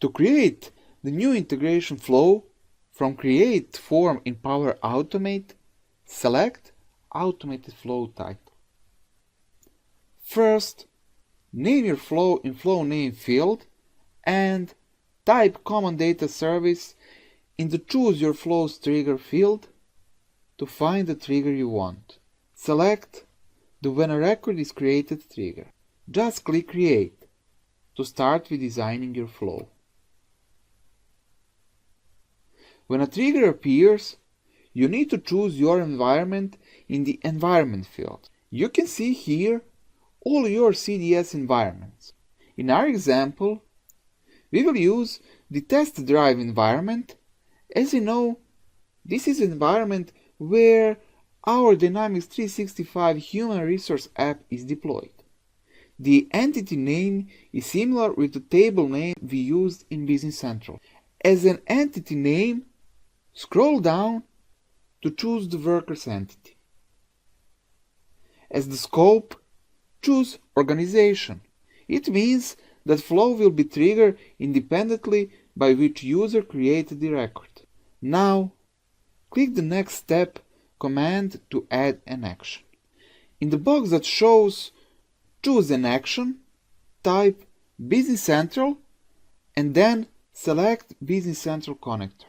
To create the new integration flow, from Create Form in Power Automate, select Automated Flow type. First, name your flow in Flow Name field and type Common Data Service in the Choose Your Flows Trigger field to find the trigger you want. Select the When a Record is Created trigger. Just click Create to start with designing your flow. When a trigger appears, you need to choose your environment in the Environment field. You can see here all your CDS environments. In our example, we will use the test drive environment. As you know, this is an environment where our Dynamics 365 Human Resource app is deployed. The entity name is similar with the table name we used in Business Central. As an entity name, scroll down to choose the worker's entity. As the scope, choose Organization. It means that flow will be triggered independently by which user created the record. Now, click the Next Step command to add an action. In the box that shows Choose an Action, type Business Central and then select Business Central connector.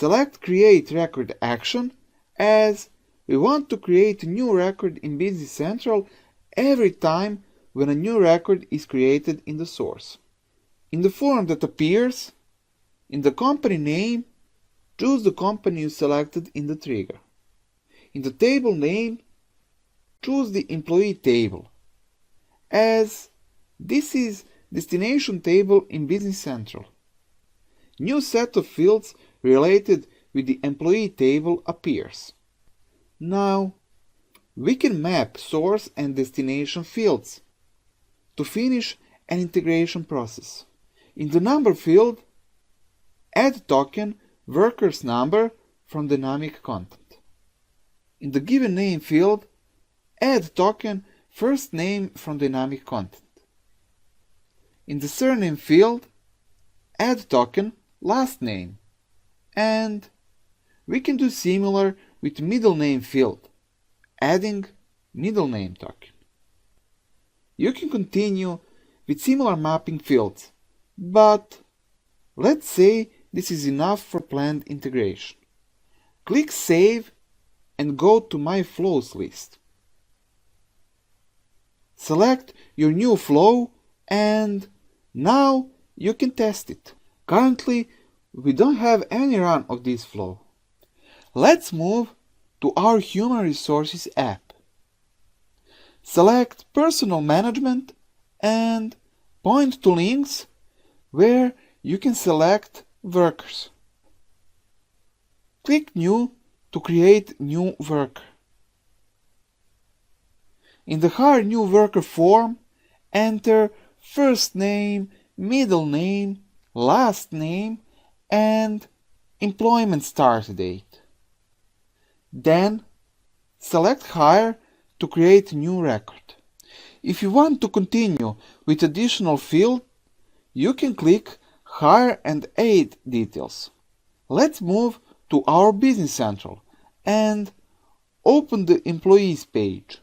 Select Create Record Action, as we want to create a new record in Business Central every time when a new record is created in the source. In the form that appears, in the company name, choose the company you selected in the trigger. In the table name, choose the employee table, as this is destination table in Business Central. New set of fields related with the employee table appears. Now, we can map source and destination fields to finish an integration process. In the number field, add token worker's number from dynamic content. In the given name field, add token first name from dynamic content. In the surname field, add token last name. And we can do similar with middle name field, adding middle name token. You can continue with similar mapping fields, but let's say this is enough for planned integration. Click Save and go to My Flows list. Select your new flow and now you can test it. Currently, we don't have any run of this flow. Let's move to our Human Resources app. Select Personal Management and point to links where you can select workers. Click New to create new worker. In the Hire New Worker form, enter first name, middle name, last name, and employment start date. Then, select Hire to create a new record. If you want to continue with additional field, you can click Hire and Add Details. Let's move to our Business Central and open the Employees page.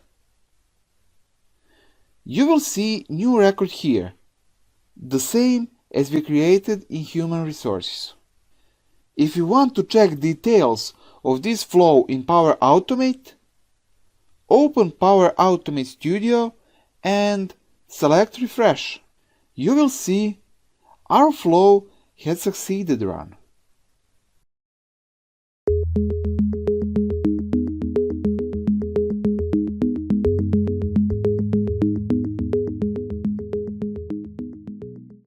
You will see new record here, the same as we created in Human Resources. If you want to check details of this flow in Power Automate, open Power Automate Studio and select Refresh. You will see our flow has succeeded run.